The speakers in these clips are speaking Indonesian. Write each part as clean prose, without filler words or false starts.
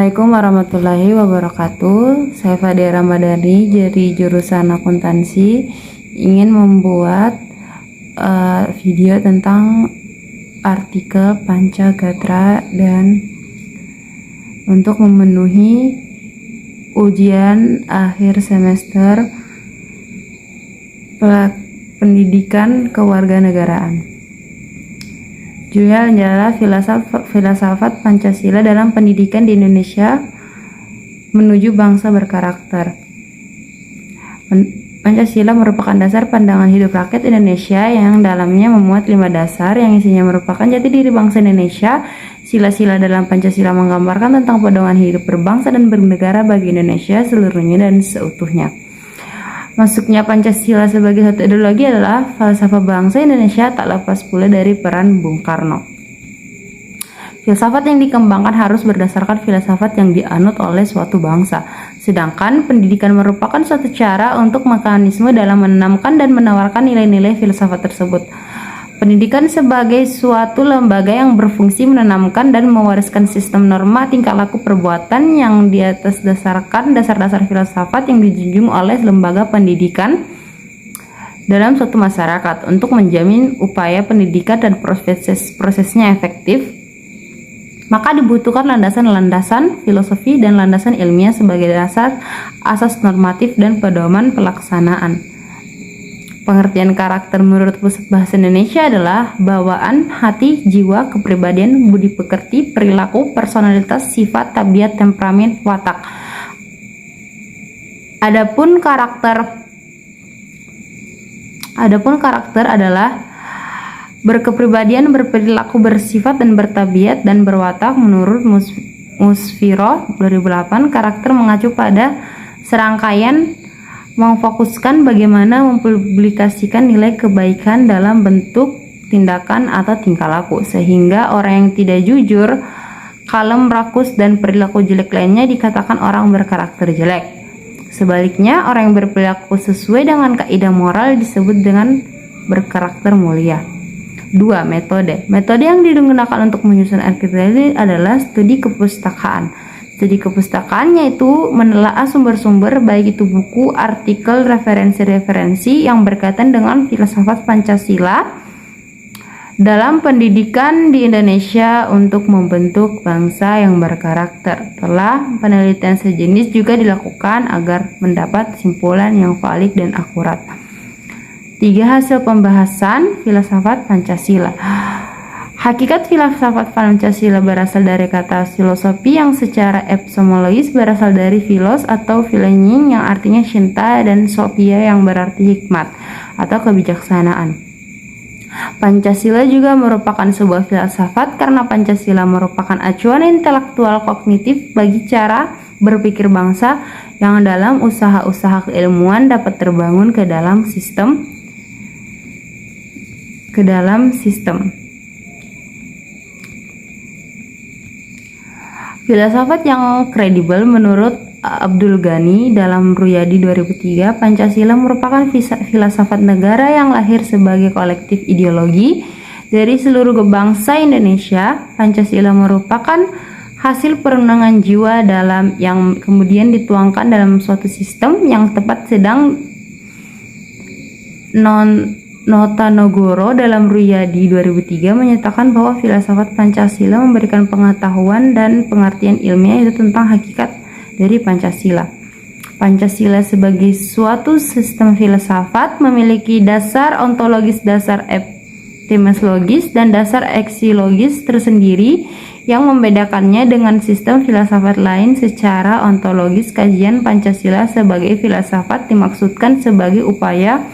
Assalamualaikum warahmatullahi wabarakatuh. Saya Fadia Ramadhani dari jurusan akuntansi, ingin membuat video tentang artikel Pancagatra dan untuk memenuhi ujian akhir semester pendidikan kewarganegaraan. Judulnya adalah filsafat Pancasila dalam pendidikan di Indonesia menuju bangsa berkarakter. Pancasila merupakan dasar pandangan hidup rakyat Indonesia yang dalamnya memuat 5 dasar yang isinya merupakan jati diri bangsa Indonesia. Sila-sila dalam Pancasila menggambarkan tentang pedoman hidup berbangsa dan bernegara bagi Indonesia seluruhnya dan seutuhnya. Masuknya Pancasila sebagai satu ideologi adalah falsafah bangsa Indonesia, tak lepas pula dari peran Bung Karno. Filsafat yang dikembangkan harus berdasarkan filsafat yang dianut oleh suatu bangsa. Sedangkan pendidikan merupakan suatu cara untuk mekanisme dalam menanamkan dan menawarkan nilai-nilai filsafat tersebut. Pendidikan sebagai suatu lembaga yang berfungsi menanamkan dan mewariskan sistem norma tingkah laku perbuatan yang di atas dasarkan dasar-dasar filsafat yang dijunjung oleh lembaga pendidikan dalam suatu masyarakat untuk menjamin upaya pendidikan dan prosesnya efektif. Maka dibutuhkan landasan-landasan filosofi dan landasan ilmiah sebagai dasar asas normatif dan pedoman pelaksanaan. Pengertian karakter menurut Pusat Bahasa Indonesia adalah bawaan, hati, jiwa, kepribadian, budi pekerti, perilaku, personalitas, sifat, tabiat, temperamen, watak. Adapun karakter adalah berkepribadian, berperilaku, bersifat, dan bertabiat dan berwatak. Menurut Musfiro 2008, karakter mengacu pada serangkaian memfokuskan bagaimana mempublikasikan nilai kebaikan dalam bentuk tindakan atau tingkah laku, sehingga orang yang tidak jujur, kalem, rakus, dan perilaku jelek lainnya dikatakan orang berkarakter jelek. Sebaliknya, orang yang berperilaku sesuai dengan kaidah moral disebut dengan berkarakter mulia. 2. Metode yang digunakan untuk menyusun artikel adalah studi kepustakaan. Studi kepustakaan yaitu menelaah sumber-sumber, baik itu buku, artikel, referensi-referensi yang berkaitan dengan filsafat Pancasila dalam pendidikan di Indonesia untuk membentuk bangsa yang berkarakter. Penelitian sejenis juga dilakukan agar mendapat kesimpulan yang valid dan akurat. 3. Hasil pembahasan filsafat Pancasila. Hakikat filsafat Pancasila berasal dari kata filosofi yang secara epistemologis berasal dari philos atau philenya yang artinya cinta dan sophia yang berarti hikmat atau kebijaksanaan. Pancasila juga merupakan sebuah filsafat karena Pancasila merupakan acuan intelektual kognitif bagi cara berpikir bangsa yang dalam usaha-usaha keilmuan dapat terbangun ke dalam sistem. Filsafat yang kredibel menurut Abdul Ghani dalam Ruyadi 2003, Pancasila merupakan filsafat negara yang lahir sebagai kolektif ideologi dari seluruh bangsa Indonesia. Pancasila merupakan hasil perenungan jiwa dalam yang kemudian dituangkan dalam suatu sistem yang tepat. Sedang Notanogoro dalam Ruyadi 2003 menyatakan bahwa filsafat Pancasila memberikan pengetahuan dan pengertian ilmiah itu tentang hakikat dari Pancasila. Pancasila sebagai suatu sistem filsafat memiliki dasar ontologis, dasar epistemologis, dan dasar aksiologis tersendiri yang membedakannya dengan sistem filsafat lain. Secara ontologis, kajian Pancasila sebagai filsafat dimaksudkan sebagai upaya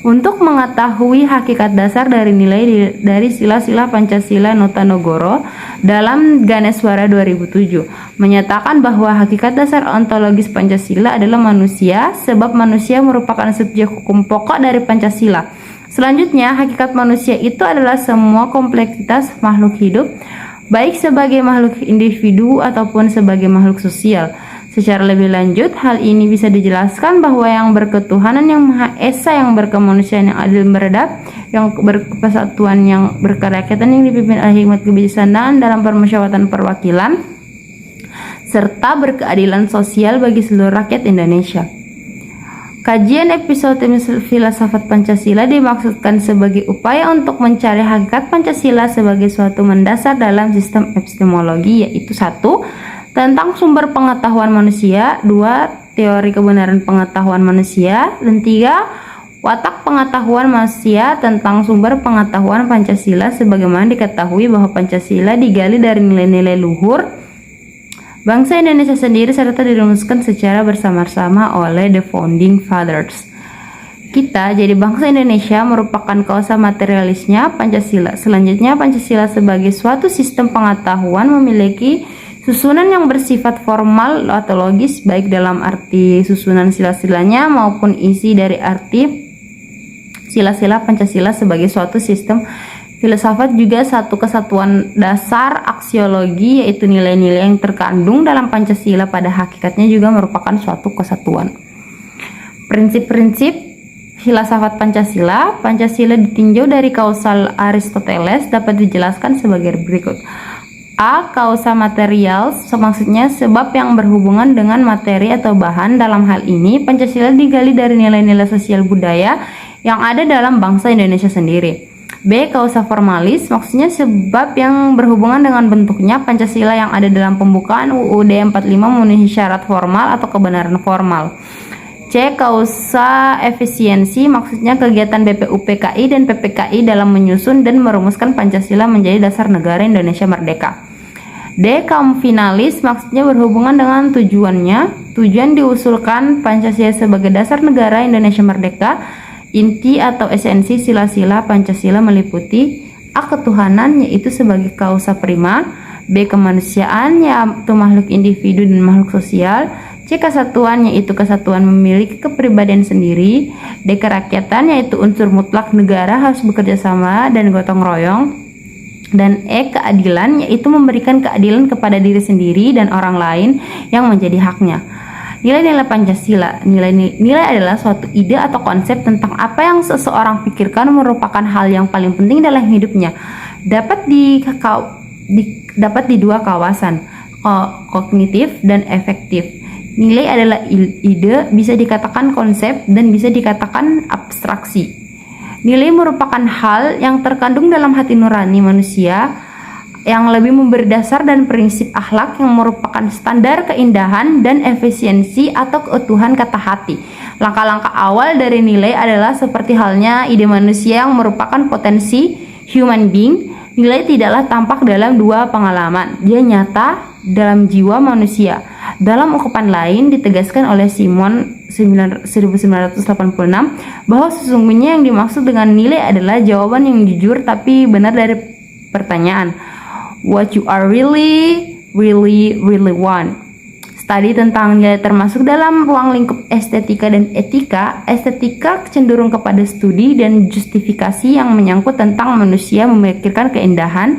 untuk mengetahui hakikat dasar dari nilai dari sila-sila Pancasila. Notanogoro dalam Ganeswara 2007 menyatakan bahwa hakikat dasar ontologis Pancasila adalah manusia, sebab manusia merupakan subjek hukum pokok dari Pancasila. Selanjutnya, hakikat manusia itu adalah semua kompleksitas makhluk hidup, baik sebagai makhluk individu ataupun sebagai makhluk sosial. Secara lebih lanjut, hal ini bisa dijelaskan bahwa yang berketuhanan yang Maha Esa, yang berkemanusiaan yang adil beradab, yang berkesatuan yang berkerakyatan yang dipimpin oleh hikmat kebijaksanaan dalam permusyawaratan perwakilan, serta berkeadilan sosial bagi seluruh rakyat Indonesia. Kajian episode filsafat Pancasila dimaksudkan sebagai upaya untuk mencari hakikat Pancasila sebagai suatu mendasar dalam sistem epistemologi, yaitu 1. Tentang sumber pengetahuan manusia, 2. Teori kebenaran pengetahuan manusia, dan 3. Watak pengetahuan manusia tentang sumber pengetahuan Pancasila, sebagaimana diketahui bahwa Pancasila digali dari nilai-nilai luhur bangsa Indonesia sendiri serta dirumuskan secara bersama-sama oleh The Founding Fathers. Kita jadi bangsa Indonesia merupakan kausa materialisnya Pancasila. Selanjutnya, Pancasila sebagai suatu sistem pengetahuan memiliki susunan yang bersifat formal atau logis, baik dalam arti susunan sila-silanya maupun isi dari arti sila-sila Pancasila sebagai suatu sistem filsafat, juga satu kesatuan dasar aksiologi, yaitu nilai-nilai yang terkandung dalam Pancasila pada hakikatnya juga merupakan suatu kesatuan. Prinsip-prinsip filsafat Pancasila. Pancasila ditinjau dari kausal Aristoteles dapat dijelaskan sebagai berikut. A. Kausa material, maksudnya sebab yang berhubungan dengan materi atau bahan. Dalam hal ini, Pancasila digali dari nilai-nilai sosial budaya yang ada dalam bangsa Indonesia sendiri. B. Kausa formalis, maksudnya sebab yang berhubungan dengan bentuknya. Pancasila yang ada dalam pembukaan UUD 45 memenuhi syarat formal atau kebenaran formal. C. Kausa efisiensi, maksudnya kegiatan BPUPKI dan PPKI dalam menyusun dan merumuskan Pancasila menjadi dasar negara Indonesia merdeka. D. Kaum finalis, maksudnya berhubungan dengan tujuannya. Tujuan diusulkan Pancasila sebagai dasar negara Indonesia merdeka. Inti atau esensi sila-sila Pancasila meliputi A. Ketuhanan, yaitu sebagai kausa prima. B. Kemanusiaan, yaitu makhluk individu dan makhluk sosial. C. Kesatuan, yaitu kesatuan memiliki kepribadian sendiri. D. Kerakyatan, yaitu unsur mutlak negara harus bekerja sama dan gotong royong. Dan E. Keadilan, yaitu memberikan keadilan kepada diri sendiri dan orang lain yang menjadi haknya. Nilai-nilai Pancasila. Nilai adalah suatu ide atau konsep tentang apa yang seseorang pikirkan merupakan hal yang paling penting dalam hidupnya. Dapat di dua kawasan, kognitif dan efektif. Nilai adalah ide, bisa dikatakan konsep, dan bisa dikatakan abstraksi. Nilai merupakan hal yang terkandung dalam hati nurani manusia, yang lebih memberi dasar dan prinsip akhlak yang merupakan standar keindahan dan efisiensi atau keutuhan kata hati. Langkah-langkah awal dari nilai adalah seperti halnya ide manusia yang merupakan potensi human being. Nilai tidaklah tampak dalam dua pengalaman, dia nyata dalam jiwa manusia. Dalam ungkapan lain ditegaskan oleh Simon 1986 bahwa sesungguhnya yang dimaksud dengan nilai adalah jawaban yang jujur tapi benar dari pertanyaan. What you are really want. Studi tentang nilai termasuk dalam ruang lingkup estetika dan etika. Estetika cenderung kepada studi dan justifikasi yang menyangkut tentang manusia memikirkan keindahan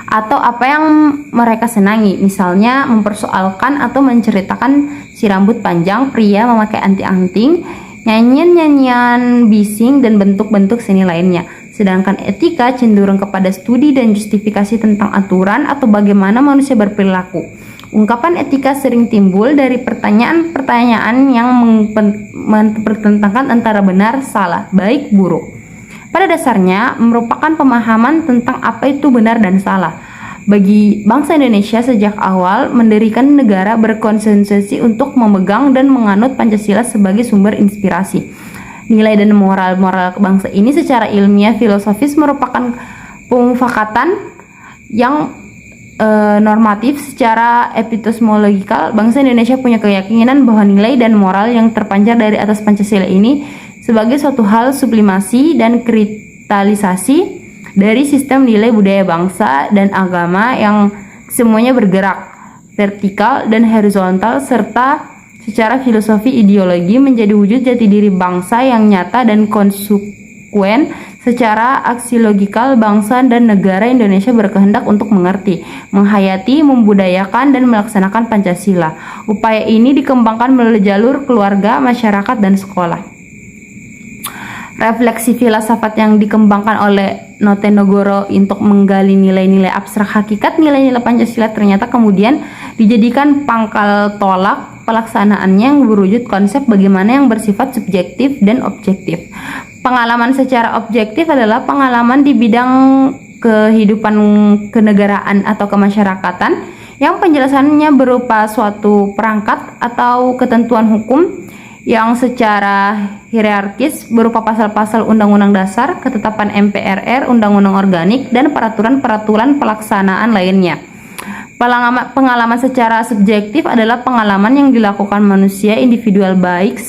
atau apa yang mereka senangi. Misalnya mempersoalkan atau menceritakan si rambut panjang, pria memakai anting-anting, nyanyian-nyanyian bising, dan bentuk-bentuk seni lainnya. Sedangkan etika cenderung kepada studi dan justifikasi tentang aturan atau bagaimana manusia berperilaku. Ungkapan etika sering timbul dari pertanyaan-pertanyaan yang mempertentangkan antara benar, salah, baik, buruk. Pada dasarnya merupakan pemahaman tentang apa itu benar dan salah. Bagi bangsa Indonesia sejak awal mendirikan negara berkonsensus untuk memegang dan menganut Pancasila sebagai sumber inspirasi. Nilai dan moral bangsa ini secara ilmiah filosofis merupakan pemufakatan yang normatif. Secara epistemologikal, bangsa Indonesia punya keyakinan bahwa nilai dan moral yang terpancar dari atas Pancasila ini sebagai suatu hal sublimasi dan kristalisasi dari sistem nilai budaya bangsa dan agama yang semuanya bergerak vertikal dan horizontal, serta secara filosofi ideologi menjadi wujud jati diri bangsa yang nyata dan konsekuen. Secara aksiologikal, bangsa dan negara Indonesia berkehendak untuk mengerti, menghayati, membudayakan, dan melaksanakan Pancasila. Upaya ini dikembangkan melalui jalur keluarga, masyarakat, dan sekolah. Refleksi filsafat yang dikembangkan oleh Notonegoro untuk menggali nilai-nilai abstrak hakikat nilai-nilai Pancasila ternyata kemudian dijadikan pangkal tolak pelaksanaannya yang berwujud konsep bagaimana yang bersifat subjektif dan objektif. Pengalaman secara objektif adalah pengalaman di bidang kehidupan kenegaraan atau kemasyarakatan yang penjelasannya berupa suatu perangkat atau ketentuan hukum yang secara hierarkis berupa pasal-pasal Undang-Undang Dasar, ketetapan MPRR, Undang-Undang Organik, dan peraturan-peraturan pelaksanaan lainnya. Pengalaman secara subjektif adalah pengalaman yang dilakukan manusia individual baik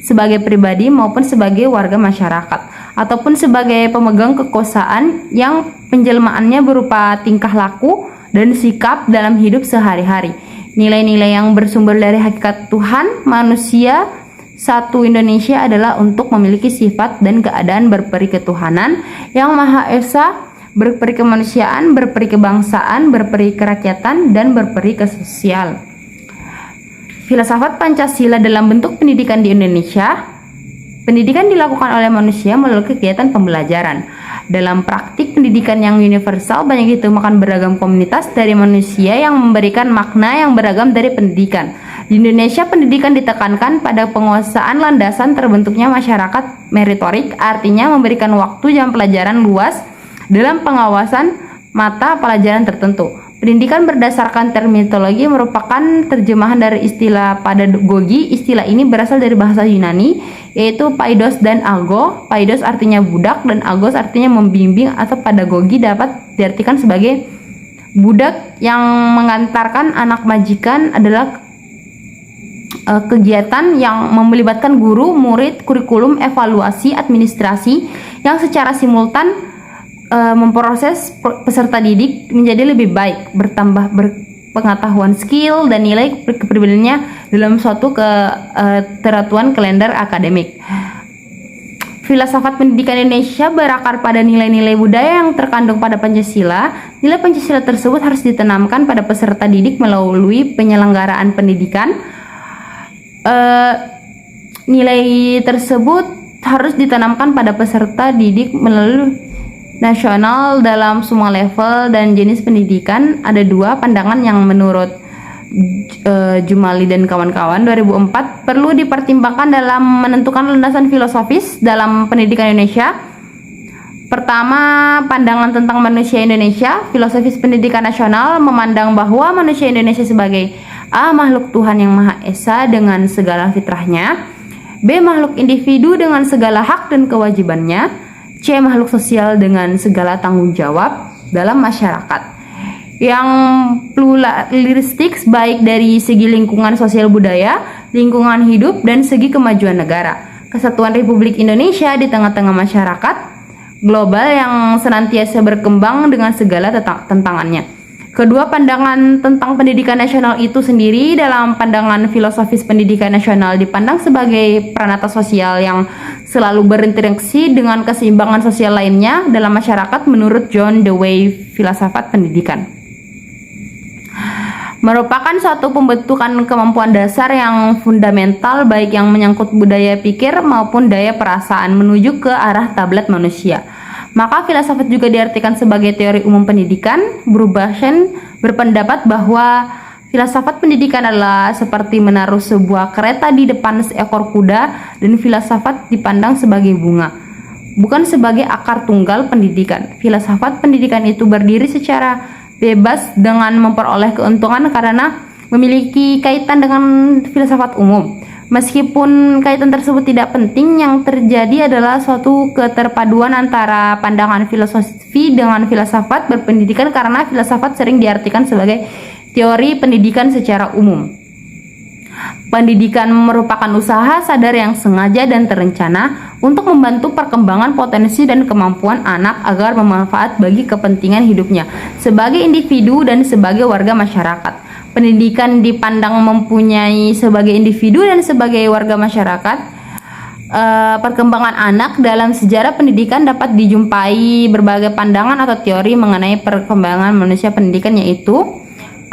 sebagai pribadi maupun sebagai warga masyarakat ataupun sebagai pemegang kekuasaan yang penjelmaannya berupa tingkah laku dan sikap dalam hidup sehari-hari. Nilai-nilai yang bersumber dari hakikat Tuhan, manusia, satu Indonesia adalah untuk memiliki sifat dan keadaan berperi ketuhanan yang Maha Esa, berperi kemanusiaan, berperi kebangsaan, berperi kerakyatan, dan berperi kesosial. Filsafat Pancasila dalam bentuk pendidikan di Indonesia. Pendidikan dilakukan oleh manusia melalui kegiatan pembelajaran. Dalam praktik pendidikan yang universal, banyak ditemukan beragam komunitas dari manusia yang memberikan makna yang beragam dari pendidikan. Di Indonesia, pendidikan ditekankan pada penguasaan landasan terbentuknya masyarakat meritorik, artinya memberikan waktu jam pelajaran luas dalam pengawasan mata pelajaran tertentu. Pendidikan berdasarkan terminologi merupakan terjemahan dari istilah pedagogi. Istilah ini berasal dari bahasa Yunani, yaitu paidos dan ago. Paidos artinya budak dan agos artinya membimbing, atau pedagogi dapat diartikan sebagai budak yang mengantarkan anak majikan. Adalah kegiatan yang melibatkan guru, murid, kurikulum, evaluasi, administrasi yang secara simultan memproses peserta didik menjadi lebih baik, bertambah berpengetahuan, skill, dan nilai kepribadiannya dalam suatu keteraturan kalender akademik. Filsafat pendidikan Indonesia berakar pada nilai-nilai budaya yang terkandung pada Pancasila. Nilai Pancasila tersebut harus ditanamkan pada peserta didik melalui penyelenggaraan pendidikan. Nilai tersebut harus ditanamkan pada peserta didik melalui nasional dalam semua level dan jenis pendidikan. Ada dua pandangan yang menurut Jumali dan kawan-kawan 2004 perlu dipertimbangkan dalam menentukan landasan filosofis dalam pendidikan Indonesia. Pertama, pandangan tentang manusia Indonesia. Filosofis pendidikan nasional memandang bahwa manusia Indonesia sebagai A. Makhluk Tuhan yang Maha Esa dengan segala fitrahnya, B. Makhluk individu dengan segala hak dan kewajibannya, C. Makhluk sosial dengan segala tanggung jawab dalam masyarakat, yang pluralistik baik dari segi lingkungan sosial budaya, lingkungan hidup, dan segi kemajuan negara. Kesatuan Republik Indonesia di tengah-tengah masyarakat global yang senantiasa berkembang dengan segala tantangannya. Kedua pandangan tentang pendidikan nasional itu sendiri dalam pandangan filosofis pendidikan nasional dipandang sebagai pranata sosial yang selalu berinteraksi dengan keseimbangan sosial lainnya dalam masyarakat menurut John Dewey. Filsafat pendidikan merupakan suatu pembentukan kemampuan dasar yang fundamental baik yang menyangkut budaya pikir maupun daya perasaan menuju ke arah tablet manusia. Maka filsafat juga diartikan sebagai teori umum pendidikan. Brubachen berpendapat bahwa filsafat pendidikan adalah seperti menaruh sebuah kereta di depan seekor kuda, dan filsafat dipandang sebagai bunga, bukan sebagai akar tunggal pendidikan. Filsafat pendidikan itu berdiri secara bebas dengan memperoleh keuntungan karena memiliki kaitan dengan filsafat umum. Meskipun kaitan tersebut tidak penting, yang terjadi adalah suatu keterpaduan antara pandangan filosofi dengan filsafat berpendidikan karena filsafat sering diartikan sebagai teori pendidikan secara umum. Pendidikan merupakan usaha sadar yang sengaja dan terencana untuk membantu perkembangan potensi dan kemampuan anak agar bermanfaat bagi kepentingan hidupnya sebagai individu dan sebagai warga masyarakat. Pendidikan dipandang mempunyai sebagai individu dan sebagai warga masyarakat. Perkembangan anak dalam sejarah pendidikan dapat dijumpai berbagai pandangan atau teori mengenai perkembangan manusia pendidikan, yaitu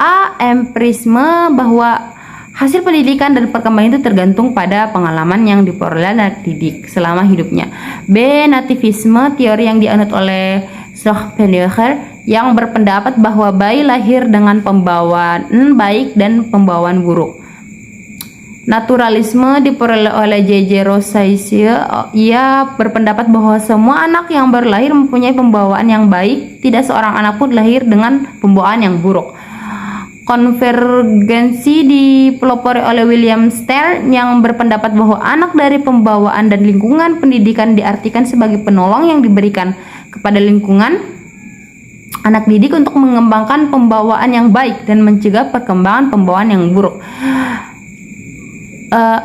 A. Empirisme, bahwa Hasil pendidikan dan perkembangan itu tergantung pada pengalaman yang diperoleh anak didik selama hidupnya. B. Nativisme, teori yang dianut oleh Schopenhauer yang berpendapat bahwa bayi lahir dengan pembawaan baik dan pembawaan buruk. Naturalisme diperoleh oleh J.J. Rosaisie. Ia berpendapat bahwa semua anak yang baru lahir mempunyai pembawaan yang baik, tidak seorang anak pun lahir dengan pembawaan yang buruk. Konvergensi dipelopori oleh William Stern yang berpendapat bahwa anak dari pembawaan dan lingkungan pendidikan diartikan sebagai penolong yang diberikan kepada lingkungan anak didik untuk mengembangkan pembawaan yang baik dan mencegah perkembangan pembawaan yang buruk.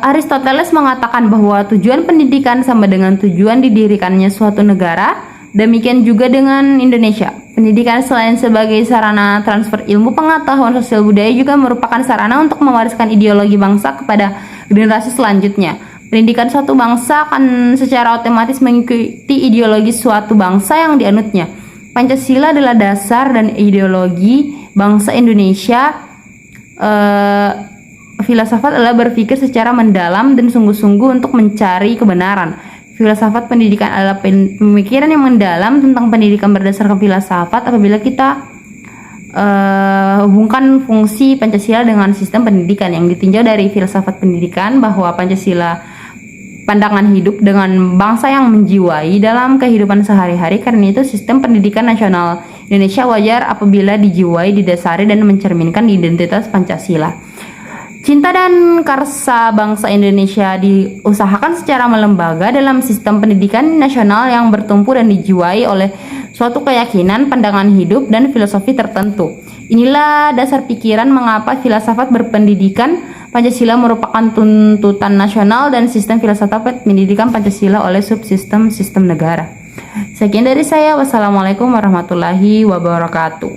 Aristoteles mengatakan bahwa tujuan pendidikan sama dengan tujuan didirikannya suatu negara, demikian juga dengan Indonesia. Pendidikan selain sebagai sarana transfer ilmu pengetahuan sosial budaya juga merupakan sarana untuk mewariskan ideologi bangsa kepada generasi selanjutnya. Pendidikan suatu bangsa akan secara otomatis mengikuti ideologi suatu bangsa yang dianutnya. Pancasila adalah dasar dan ideologi bangsa Indonesia. Filsafat adalah berpikir secara mendalam dan sungguh-sungguh untuk mencari kebenaran. Filsafat pendidikan adalah pemikiran yang mendalam tentang pendidikan berdasarkan filsafat. Apabila kita hubungkan fungsi Pancasila dengan sistem pendidikan yang ditinjau dari filsafat pendidikan, bahwa Pancasila pandangan hidup dengan bangsa yang menjiwai dalam kehidupan sehari-hari. Karena itu sistem pendidikan nasional Indonesia wajar apabila dijiwai, didasari dan mencerminkan identitas Pancasila. Cinta dan karsa bangsa Indonesia diusahakan secara melembaga dalam sistem pendidikan nasional yang bertumpu dan dijiwai oleh suatu keyakinan, pandangan hidup, dan filosofi tertentu. Inilah dasar pikiran mengapa filsafat berpendidikan Pancasila merupakan tuntutan nasional dan sistem filsafat pendidikan Pancasila oleh subsistem sistem negara. Sekian dari saya. Wassalamualaikum warahmatullahi wabarakatuh.